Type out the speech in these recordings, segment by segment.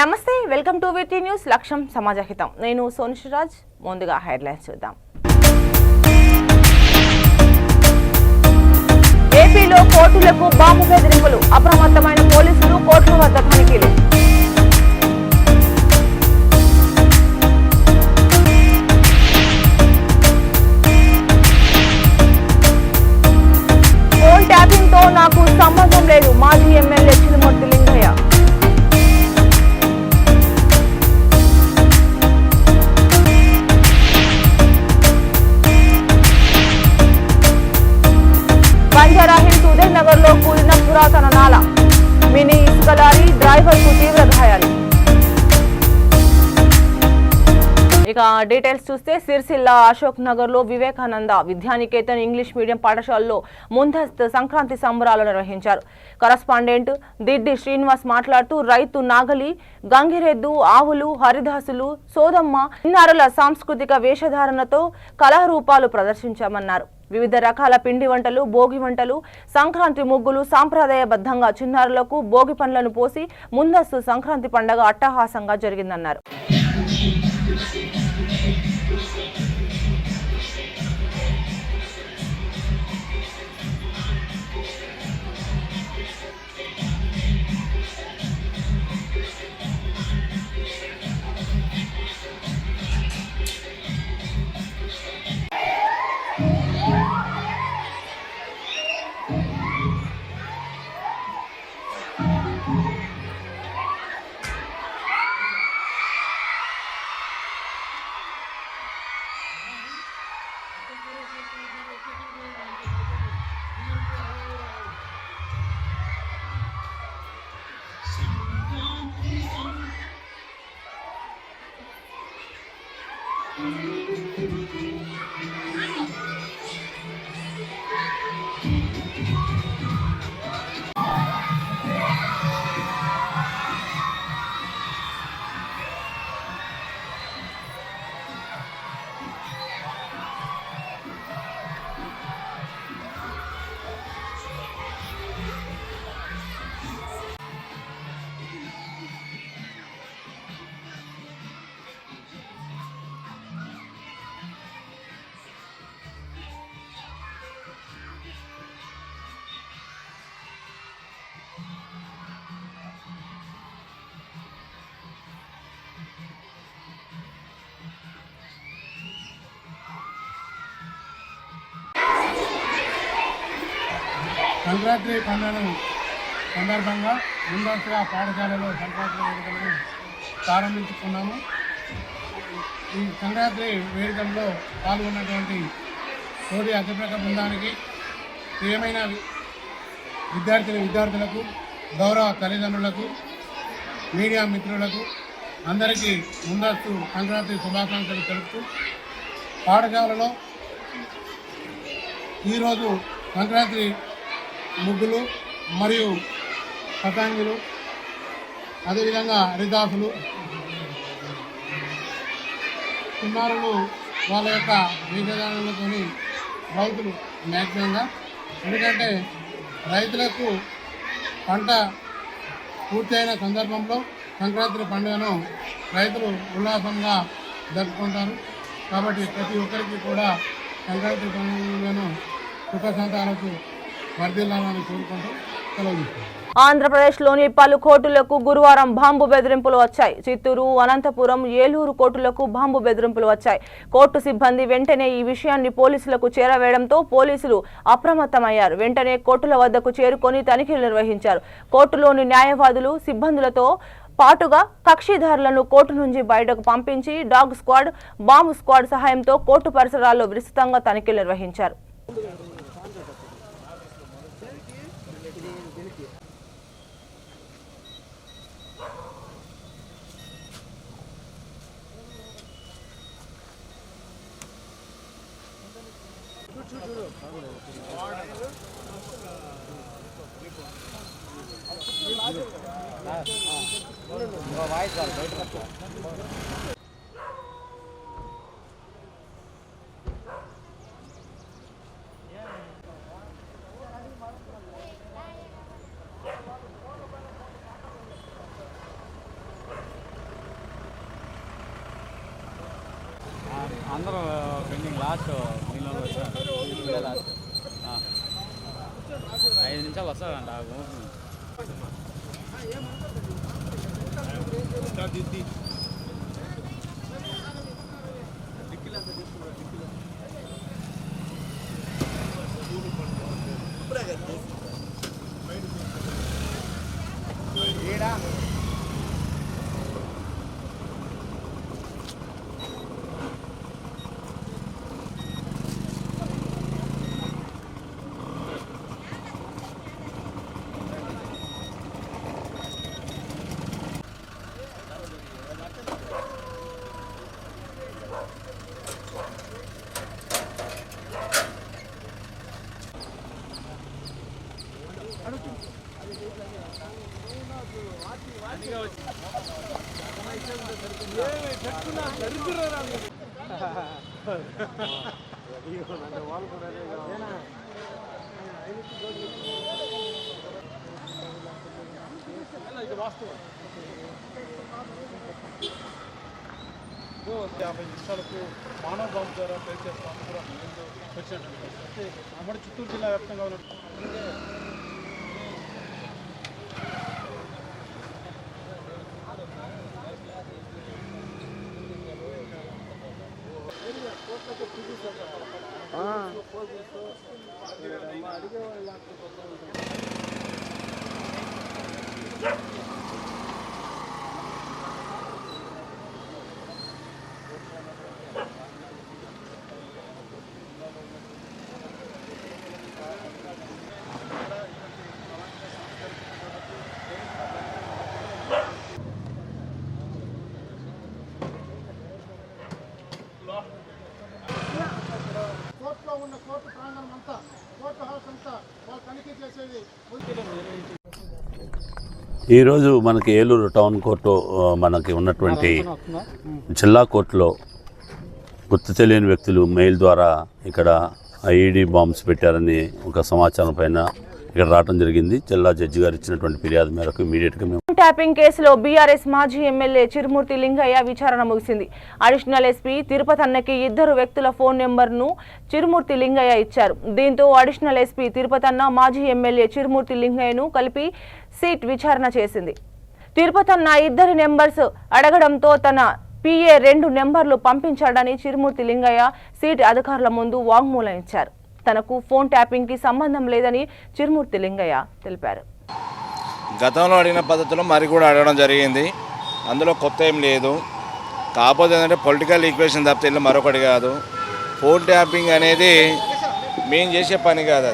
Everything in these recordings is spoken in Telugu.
నమస్తే, వెల్కమ్ టు వీటీ న్యూస్. లక్ష్యం సమాజహితం. నేను సోనిషరాజ్. ముందుగా హెడ్లైన్స్ చూద్దాం. ఏపీలో కోర్టులకు బాంబు బెదిరింపులు. అప్రమత్తమైన పోలీసులు కోర్టుల వద్ద తనిఖీలు. ఫోన్ ట్యాపింగ్ తో నాకు సంబంధం లేదు. మాజీ ఎమ్మెల్యే చిలుమూర్తి లింగయ్య. బంజారాహిల్స్ ఉదయ్ నగర్ లో కూలిన పురాతన నాల. మినీ ఇసుక లారీ డ్రైవర్ కు తీవ్ర గాయాలు. ఇక డీటెయిల్స్ చూస్తే సిరిసిల్ల అశోక్ నగర్ లో వివేకానంద విద్యానికేతన్ ఇంగ్లీష్ మీడియం పాఠశాలలో ముందస్తు సంక్రాంతి సంబరాలు నిర్వహించారు. కరస్పాండెంట్ దిడ్డి శ్రీనివాస్ మాట్లాడుతూ రైతు నాగలి, గంగిరెద్దు, ఆవులు, హరిదాసులు, సోదమ్మ, చిన్నారుల సాంస్కృతిక వేషధారణతో కళారూపాలు ప్రదర్శించామన్నారు. వివిధ రకాల పిండి వంటలు, భోగి వంటలు, సంక్రాంతి ముగ్గులు సాంప్రదాయబద్ధంగా చిన్నారులకు భోగి పండ్లను పోసి ముందస్తు సంక్రాంతి పండుగ అట్టహాసంగా జరిగిందన్నారు. సంక్రాంతి పండుగ సందర్భంగా ముందస్తుగా పాఠశాలలో సంక్రాంతి వేడుకలను ప్రారంభించుకున్నాము. ఈ సంక్రాంతి వేడుకల్లో పాల్గొన్నటువంటి తోటి అధ్యాపక బృందానికి, ప్రియమైన విద్యార్థులకు, గౌరవ తల్లిదండ్రులకు, మీడియా మిత్రులకు అందరికీ ముందస్తు సంక్రాంతి శుభాకాంక్షలు తెలుపుతూ, పాఠశాలలో ఈరోజు సంక్రాంతి ముగ్గులు మరియు పతంగులు, అదేవిధంగా హరిదాసులు, చిన్నారులు వాళ్ళ యొక్క వేషధారణలతో రైతులు మ్యాక్సిమంగా, ఎందుకంటే రైతులకు పంట పూర్తయిన సందర్భంలో సంక్రాంతి పండుగను రైతులు ఉల్లాసంగా జరుపుకుంటారు. కాబట్టి ప్రతి ఒక్కరికి కూడా సంక్రాంతి పండుగను సుఖ సంతాలకు వర్ధిల్లాలని కోరుకుంటూ సెలవు. ఆంధ్రప్రదేశ్లోని పలు కోర్టులకు గురువారం బాంబు బెదిరింపులు వచ్చాయి. చిత్తూరు, అనంతపురం, ఏలూరు కోర్టులకు బాంబు బెదిరింపులు వచ్చాయి. కోర్టు సిబ్బంది వెంటనే ఈ విషయాన్ని పోలీసులకు చేరవేయడంతో పోలీసులు అప్రమత్తమయ్యారు. వెంటనే కోర్టుల వద్దకు చేరుకొని తనిఖీలు నిర్వహించారు. కోర్టులోని న్యాయవాదులు, సిబ్బందులతో పాటుగా కక్షిదారులను కోర్టు నుంచి బయటకు పంపించి డాగ్ స్క్వాడ్, బాంబు స్క్వాడ్ సహాయంతో కోర్టు పరిసరాల్లో విస్తృతంగా తనిఖీలు నిర్వహించారు. అందరూ పెండింగ్ లాస్ట్ నీళ్ళు వచ్చారు లాస్ట్ 5 నిమిషాలు వస్తారంట యాభై నిమిషాలకు మానవ బాంబు ద్వారా ట్రై చేస్తాం కూడా వచ్చినట్టు అంటే అమ్మడి చిత్తూరు జిల్లా వ్యాప్తంగా ఉన్న కోర్టులో ఉన్న కోర్టు ప్రాంగణం అంతా కోర్టు హౌస్ అంతా వాళ్ళు తనిఖీ చేసేది. ఈరోజు మనకి ఏలూరు టౌన్ కోర్టు మనకి ఉన్నటువంటి జిల్లా కోర్టులో గుర్తు తెలియని వ్యక్తులు మెయిల్ ద్వారా ఇక్కడ ఐఈడీ బాంబ్స్ పెట్టారని ఒక సమాచారం పైన ఇక్కడ రావడం జరిగింది. జిల్లా జడ్జి గారు ఇచ్చినటువంటి ఫిర్యాదు మేరకు ఇమీడియట్గా మేము ట్యాపింగ్ కేసులో బీఆర్ఎస్ మాజీ ఎమ్మెల్యే చిరుమూర్తి లింగయ్య విచారణ ముగిసింది. అడిషనల్ ఎస్పీ తిరుపతన్నకి 2 వ్యక్తుల ఫోన్ నెంబర్ను చిరుమూర్తి లింగయ్య ఇచ్చారు. దీంతో అడిషనల్ ఎస్పీ తిరుపతన్న మాజీ ఎమ్మెల్యే చిరుమూర్తి లింగయ్యను కలిపి సీట్ విచారణ చేసింది. తిరుపతన్న 2 నెంబర్స్ అడగడంతో తన PA 2 నెంబర్లు పంపించాడని చిరుమూర్తి లింగయ్య సీట్ అధికారుల ముందు వాంగ్మూలం ఇచ్చారు. తనకు ఫోన్ ట్యాపింగ్ కి సంబంధం లేదని చిరుమూర్తి లింగయ్య తెలిపారు. గతంలో అడిగిన పద్ధతిలో మరి కూడా అడగడం జరిగింది. అందులో కొత్త ఏం లేదు. కాకపోతే ఏంటంటే పొలిటికల్ ఈక్వేషన్ తప్పితే ఇల్లు మరొకటి కాదు. ఫోన్ ట్యాపింగ్ అనేది మేము చేసే పని కాదు.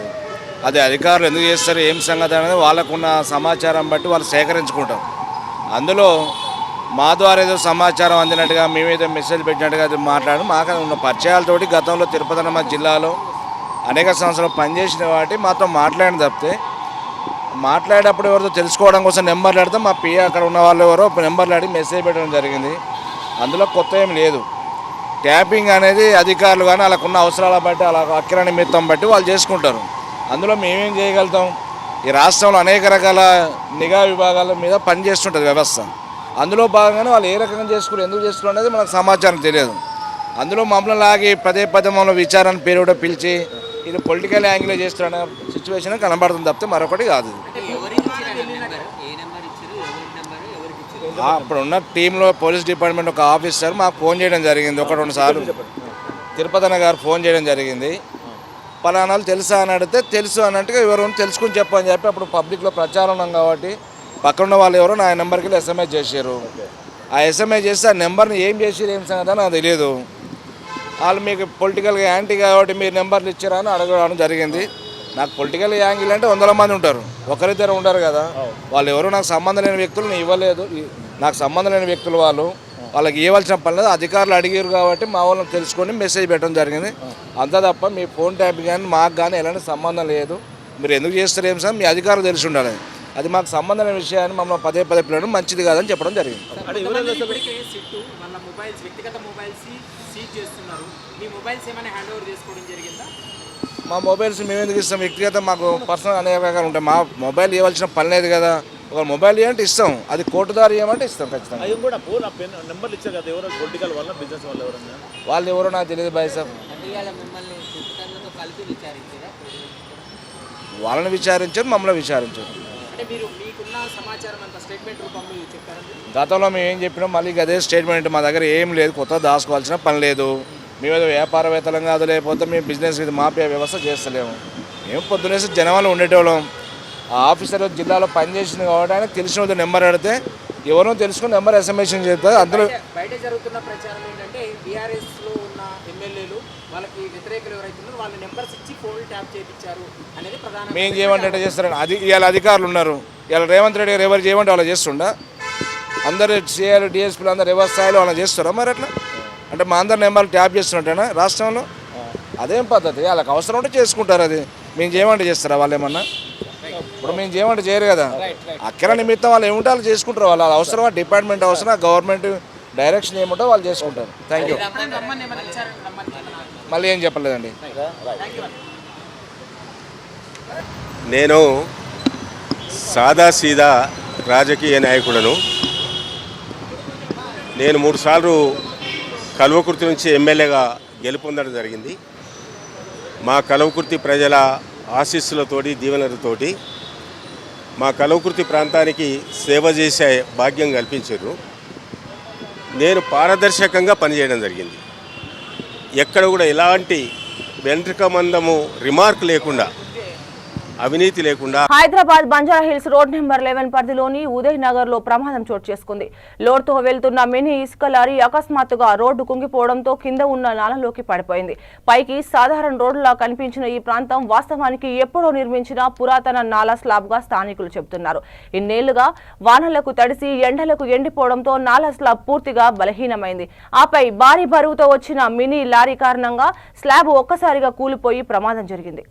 అది అధికారులు ఎందుకు చేస్తారు, ఏం సంగతి అనేది వాళ్ళకున్న సమాచారం బట్టి వాళ్ళు సేకరించుకుంటాం. అందులో మా ద్వారా ఏదో సమాచారం అందినట్టుగా మేమేదో మెసేజ్ పెట్టినట్టుగా అది మాట్లాడి మాకు ఉన్న పరిచయాలతోటి గతంలో తిరుపతి మా జిల్లాలో అనేక సంవత్సరాలు పనిచేసిన వాటి మాతో మాట్లాడిన తప్పితే మాట్లాడేటప్పుడు ఎవరితో తెలుసుకోవడం కోసం నెంబర్లు ఆడితే మా పిఏ అక్కడ ఉన్న వాళ్ళు ఎవరో నెంబర్లు ఆడి మెసేజ్ పెట్టడం జరిగింది. అందులో కొత్త ఏం లేదు. ట్యాపింగ్ అనేది అధికారులు కానీ వాళ్ళకున్న అవసరాల బట్టి అలా అక్కిర నిమిత్తం బట్టి వాళ్ళు చేసుకుంటారు. అందులో మేమేం చేయగలుగుతాం? ఈ రాష్ట్రంలో అనేక రకాల నిఘా విభాగాల మీద పనిచేస్తుంటుంది వ్యవస్థ. అందులో భాగంగానే వాళ్ళు ఏ రకంగా చేసుకుని ఎందుకు చేసుకున్నారు అనేది మనకు సమాచారం తెలియదు. అందులో మమ్మల్ని లాగి పదే మమ్మల్ని విచారణ పేరు కూడా పిలిచి ఇది పొలిటికల్ యాంగిల్ చేస్తున్న సిచ్యువేషన్ కనబడుతుంది తప్పితే మరొకటి కాదు. అప్పుడున్న టీంలో పోలీస్ డిపార్ట్మెంట్ ఒక ఆఫీసర్ మాకు ఫోన్ చేయడం జరిగింది. 1-2 సార్లు తిరుపతన్న గారు ఫోన్ చేయడం జరిగింది. పలానాలు తెలుసా అని అడిగితే తెలుసు అన్నట్టుగా ఎవరు తెలుసుకుని చెప్పని చెప్పి అప్పుడు పబ్లిక్లో ప్రచారం ఉన్నాం కాబట్టి పక్కన వాళ్ళు ఎవరో నా నెంబర్కి వెళ్ళి SMS చేశారు. ఆ SMS చేస్తే ఆ నెంబర్ని ఏం చేసారు ఏం సంగతి నాకు తెలియదు. వాళ్ళు మీకు పొలిటికల్గా యాంటీ కాబట్టి మీరు నెంబర్లు ఇచ్చారా అని అడగడం జరిగింది. నాకు పొలిటికల్ యాంగిల్ అంటే 100 మంది ఉంటారు, ఒకరిద్దరు ఉండరు కదా. వాళ్ళు ఎవరు నాకు సంబంధం లేని వ్యక్తులు నేను ఇవ్వలేదు. నాకు సంబంధం లేని వ్యక్తులు వాళ్ళకి ఇవ్వాల్సిన పని లేదు. అధికారులు అడిగారు కాబట్టి మా వాళ్ళని తెలుసుకొని మెసేజ్ పెట్టడం జరిగింది. అంతా తప్ప మీ ఫోన్ ట్యాపింగ్ కానీ మాకు కానీ ఎలాంటి సంబంధం లేదు. మీరు ఎందుకు చేస్తారు ఏం సార్ మీ అధికారులు తెలిసి ఉండాలి. అది మాకు సంబంధం లేని విషయాన్ని మమ్మల్ని పదే పిల్లడం మంచిది కాదని చెప్పడం జరిగింది. మా మొబైల్స్ మేము ఎందుకు ఇస్తాం? వ్యక్తిగత మాకు పర్సనల్ అనేక రకాలు ఉంటాయి. మా మొబైల్ ఇవ్వాల్సిన పని లేదు కదా. ఒక మొబైల్ ఇవ్వమంటే ఇస్తాం, అది కోర్టు ద్వారా ఇవ్వమంటే ఇస్తాం ఖచ్చితంగా. అది కూడా ఫోన్ నెంబర్లు ఇచ్చారు కదా, ఎవరో పొలిటికల్ వల్ల బిజినెస్ వాళ్ళు ఎవరన్నా వాళ్ళు ఎవరో నాకు తెలియదు బాయ్ సాబ్. వాళ్ళని విచారించారు, మమ్మల్ని విచారించారు. గతంలో మేము ఏం చెప్పినాం, మళ్ళీ అదే స్టేట్మెంట్. మా దగ్గర ఏం లేదు, కొత్త దాచుకోవాల్సిన పని లేదు. మేము ఏదో వ్యాపారవేత్తలం కాదు, లేకపోతే మేము బిజినెస్ ఇది మాఫియా వ్యవస్థ చేస్తలేము. మేము పొద్దునేసి జనవాళ్ళు ఉండేటోళ్ళం. ఆ ఆఫీసర్ జిల్లాలో పనిచేసింది కాబట్టి ఆయన తెలిసిన నెంబర్ అడిగితే ఎవరో తెలుసుకుని నెంబర్ ఎస్ఎంఎస్ చేస్తారు. అందులో బయట జరుగుతున్న ప్రచారం ఏంటంటే బీఆర్ఎస్లో ఉన్న ఎమ్మెల్యేలు వాళ్ళకి వ్యతిరేకులు ఎవరైతున్నారో వాళ్ళ నెంబర్స్ ఇచ్చి ఫోన్ ట్యాప్ చేయించారు అనేది ప్రధాన. మేము చేయమంటే చేస్తారని అది ఇవాళ అధికారులు ఉన్నారు. ఇవాళ రేవంత్ రెడ్డి గారు ఎవరు చేయమంటే వాళ్ళు చేస్తుండా? అందరు సిఐలు డిఎస్పీలు అందరు ఎవరి స్థాయిలో వాళ్ళు చేస్తారా? మరి అట్లా అంటే మా అందరి నెంబర్లు ట్యాప్ చేస్తున్నట్టేనా రాష్ట్రంలో? అదేం పద్ధతి? వాళ్ళకి అవసరం ఉంటే చేసుకుంటారు. అది మేము చేయమంటే చేస్తారా వాళ్ళు ఏమన్నా? ఇప్పుడు మేము చేయమంటే చేయరు కదా. అక్కడ నిమిత్తం వాళ్ళు ఏముంటే వాళ్ళు చేసుకుంటారు. వాళ్ళు అవసరం, డిపార్ట్మెంట్ అవసరం, గవర్నమెంట్ డైరెక్షన్ ఏముంటో వాళ్ళు చేసుకుంటారు. Thank you. మళ్ళీ ఏం చెప్పలేదండి. నేను సాదాసీదా రాజకీయ నాయకుడను. నేను 3 సార్లు కల్వకుర్తి నుంచి ఎమ్మెల్యేగా గెలుపొందడం జరిగింది. మా కల్వకుర్తి ప్రజల ఆశీస్సులతోటి, దీవెనలతోటి మా కల్వకుర్తి ప్రాంతానికి సేవ చేసే భాగ్యం కల్పించారు. నేను పారదర్శకంగా పనిచేయడం జరిగింది. ఎక్కడ కూడా ఎలాంటి వెంట్రుక మందము రిమార్క్ లేకుండా, అవినీతి లేకుండా. Hyderabad Banjara hills road number 11 పరిధిలోని ఉదయ్ నగర్ లో ప్రమాదం చోటు చేసుకుంది. లోడ్తో వెళ్తున్న మినీ ఇసుక లారీ అకస్మాత్తుగా రోడ్డు కుంగిపోవడంతో కింద ఉన్న నాలలోకి పడిపోయింది. పైకి సాధారణ రోడ్డులా కనిపించిన ఈ ప్రాంతం వాస్తవానికి ఎప్పుడో నిర్మించిన పురాతన నాలా స్లాబ్ గా స్థానికులు చెబుతున్నారు. ఇన్నేళ్లుగా వానలకు తడిసి ఎండలకు ఎండిపోవడంతో నాలా స్లాబ్ పూర్తిగా బలహీనమైంది. ఆపై భారీ బరువుతో వచ్చిన మినీ లారీ కారణంగా స్లాబ్ ఒక్కసారిగా కూలిపోయి ప్రమాదం జరిగింది.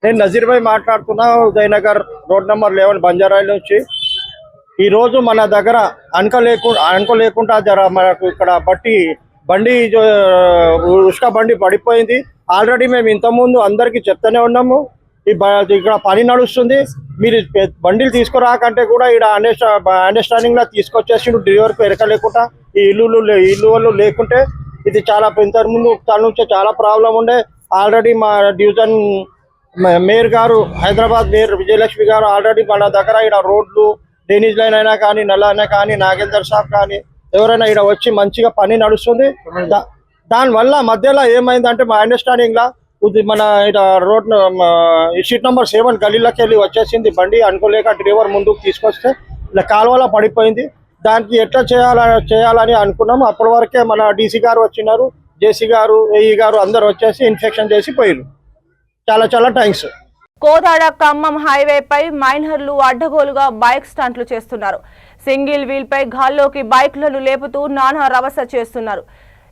నేను నజీర్ భాయ్ మాట్లాడుతున్నా, ఉదయనగర్ రోడ్ నెంబర్ 11 బంజారాయిల్ నుంచి. ఈరోజు మన దగ్గర అనుకోలేకుండా మనకు ఇక్కడ బండి ఉష్క బండి పడిపోయింది. ఆల్రెడీ మేము ఇంతకుముందు అందరికీ చెప్తూనే ఉన్నాము, ఇక్కడ పని నడుస్తుంది, మీరు బండిలు తీసుకురాకంటే కూడా ఇక్కడ అండర్స్టాండింగ్ లా తీసుకొచ్చేసి డ్రైవర్కు ఎరకలేకుండా ఈ ఇల్లు లేకుంటే ఇది చాలా ఇంతకు ముందు తన నుంచే చాలా ప్రాబ్లం ఉండే. ఆల్రెడీ మా డివిజన్ మేయర్ గారు, హైదరాబాద్ మేయర్ విజయలక్ష్మి గారు ఆల్రెడీ మన దగ్గర ఇక్కడ రోడ్లు డ్రైనేజ్ లైన్ అయినా కానీ, నల్ల అయినా కానీ, నాగేందర్ సాబ్ కానీ ఎవరైనా ఇక్కడ వచ్చి మంచిగా పని నడుస్తుంది. దానివల్ల మధ్యలో ఏమైందంటే మా అండర్స్టాండింగ్ లా మన ఇక్కడ రోడ్ స్ట్రీట్ నెంబర్ 7 గలీలోకి వెళ్ళి వచ్చేసింది బండి. అనుకోలేక డ్రైవర్ ముందుకు తీసుకొస్తే ఇలా కాలువలో పడిపోయింది. దానికి ఎట్లా చేయాలని అనుకున్నాము. అప్పటి వరకే మన డీసీ గారు వచ్చినారు, జేసీ గారు, ఏఈ గారు అందరు వచ్చేసి ఇన్స్పెక్షన్ చేసి పోయారు. చాలా చాలా థ్యాంక్స్. కోదాడ ఖమ్మం హైవేపై మైనర్లు అడ్డగోలుగా బైక్ స్టంట్లు చేస్తున్నారు. సింగిల్ వీల్ పై గాల్లోకి బైక్లను లేపుతూ నానా రభస చేస్తున్నారు.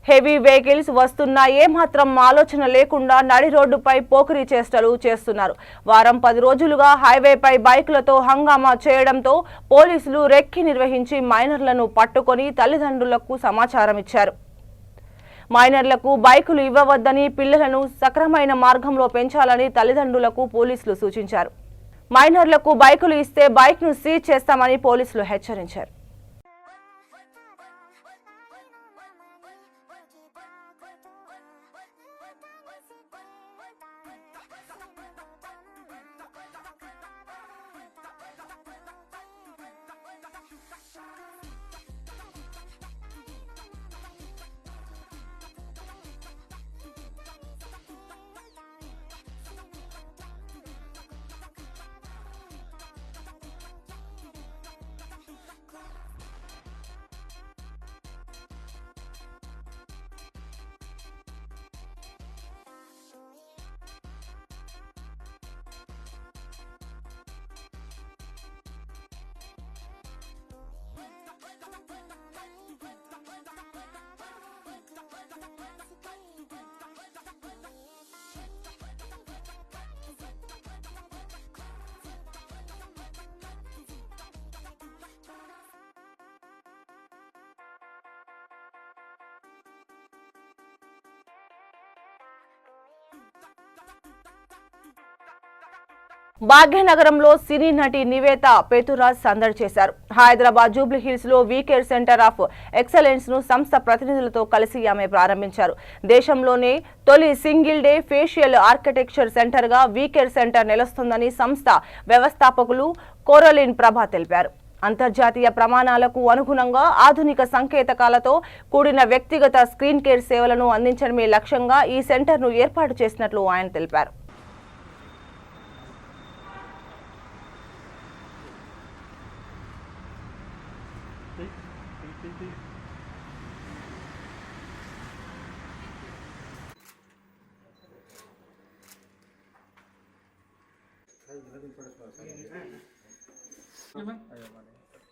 హెవీ వెహికల్స్ వస్తున్నా ఏమాత్రం ఆలోచన లేకుండా నడి రోడ్డుపై పోకిరీ చేష్టలు చేస్తున్నారు. వారం 10 రోజులుగా హైవేపై బైకులతో హంగామా చేయడంతో పోలీసులు రెక్కి నిర్వహించి మైనర్లను పట్టుకొని తల్లిదండ్రులకు సమాచారం ఇచ్చారు. మైనర్లకు బైకులు ఇవ్వవద్దని, పిల్లలను సక్రమైన మార్గంలో పెంచాలని తల్లిదండ్రులకు పోలీసులు సూచించారు. మైనర్లకు బైకులు ఇస్తే బైక్ను సీజ్ చేస్తామని పోలీసులు హెచ్చరించారు. భాగ్యనగరంలో సినీ నటి నివేత పేతురాజ్ సందడి చేశారు. హైదరాబాద్ జూబ్లీ హిల్స్ లో వీకేర్ సెంటర్ ఆఫ్ ఎక్సలెన్స్ ను సంస్థ ప్రతినిధులతో కలిసి ఆమె ప్రారంభించారు. దేశంలోనే తొలి single day facial architecture centre గా వీకేర్ సెంటర్ నిలుస్తుందని సంస్థ వ్యవస్థాపకులు కోరలిన్ ప్రభా తెలిపారు. అంతర్జాతీయ ప్రమాణాలకు అనుగుణంగా ఆధునిక సంకేతకాలతో కూడిన వ్యక్తిగత స్క్రీన్ కేర్ సేవలను అందించడమే లక్ష్యంగా ఈ సెంటర్ను ఏర్పాటు చేసినట్లు ఆయన తెలిపారు.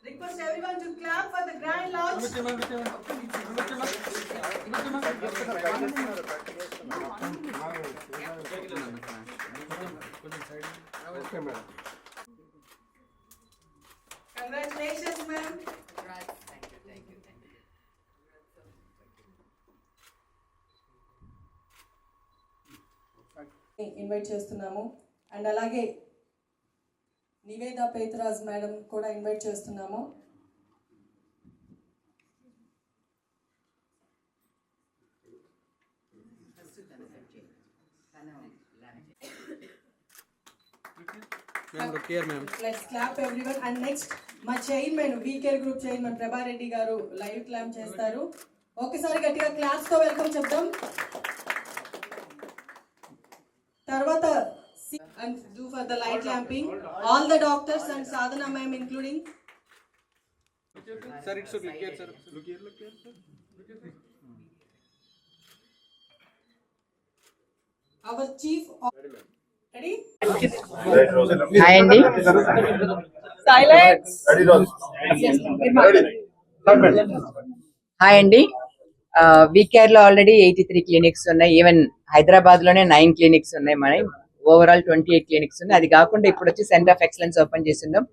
Request everyone to clap for the grand launch. Congratulations, ma'am. Thank you. Invite చేస్తున్నాము. అండ్ అలాగే నివేద పేతురాజ్ మేడం కూడా ఇన్వైట్ చేస్తున్నాము. Let's clap everyone. And next మా chairman WeCare group chairman Prabhareddy గారు లైవ్ క్లాప్ చేస్తారు. ఒకసారి గట్టిగా క్లాప్స్ తో వెల్కమ్ చెప్దాం. తర్వాత and do for the light lamping, all the doctors and Sadhana ma'am including. Sir, it's look here, sir. Look here, sir. Our chief. Ready? Hi Andy. Silence. Hi Andy. WeCare లో ఆల్రెడీ 83 క్లినిక్స్ ఉన్నాయి. ఈవెన్ హైదరాబాద్ లోనే 9 క్లినిక్స్ ఉన్నాయి. మన ఓవరాల్ 28 క్లినిక్స్ ఉన్నాయి. అది కాకుండా ఇప్పుడు వచ్చి సెంటర్ ఆఫ్ ఎక్సలెన్స్ ఓపెన్ చేస్తున్నాం.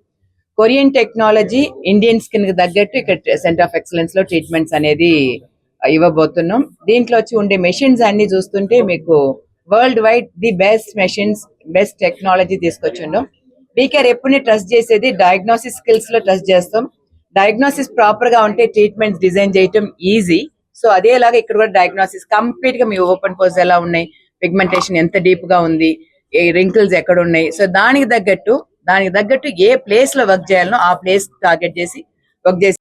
కొరియన్ టెక్నాలజీ ఇండియన్ స్కిన్ కి తగ్గట్టు ఇక్కడ సెంటర్ ఆఫ్ ఎక్సలెన్స్ లో ట్రీట్మెంట్స్ అనేది ఇవ్వబోతున్నాం. దీంట్లో వచ్చి ఉండే మెషిన్స్ అన్ని చూస్తుంటే మీకు worldwide the best machines, best technology తీసుకొచ్చిండం. వీకేర్ ఎప్పుడు ట్రస్ట్ చేసేది డయాగ్నోసిస్ స్కిల్స్ లో ట్రస్ట్ చేస్తాం. డయాగ్నోసిస్ ప్రాపర్ గా ఉంటే ట్రీట్మెంట్స్ డిజైన్ చేయటం ఈజీ. సో అదేలాగా ఇక్కడ కూడా డయాగ్నోసిస్ కంప్లీట్ గా మీ ఓపెన్ పోర్స్ ఎలా ఉన్నాయి, పిగ్మెంటేషన్ ఎంత డీప్ గా ఉంది, రింకిల్స్ ఎక్కడ ఉన్నాయి, సో దానికి తగ్గట్టు ఏ ప్లేస్ లో వర్క్ చేయాలనో ఆ ప్లేస్ టార్గెట్ చేసి వర్క్ చేసి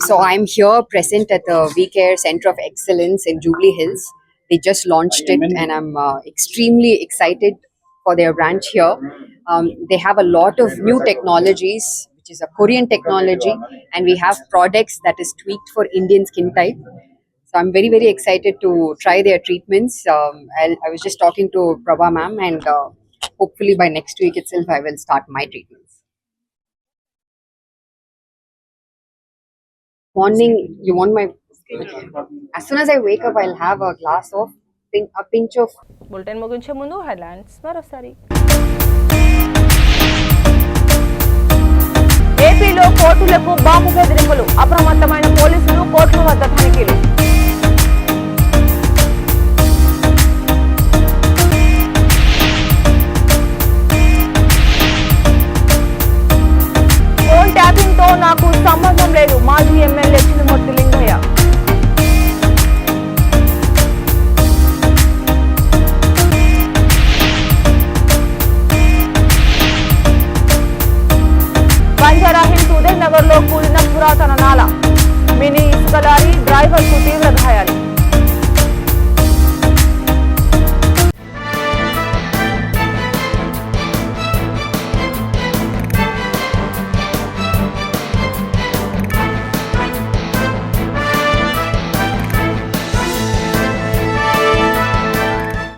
So I'm here present at the VCare Center of Excellence in Jubilee Hills. They just launched it, and I'm extremely excited for their branch here. They have a lot of new technologies, which is a Korean technology, and we have products that is tweaked for Indian skin type. So I'm very, very excited to try their treatments. I was just talking to Prabha ma'am, and hopefully by next week itself, I will start my treatments. Morning, you want my... As soon as I wake up, I'll have a glass of, a pinch of... bulletin ముగించే ముందు హెడ్లైన్స్ మరోసారి. ఏపీలో కోర్టులకు బాంబు బెదిరింపులు, అప్రమత్తమైన పోలీసులు కోర్టుల వద్ద తనిఖీలు.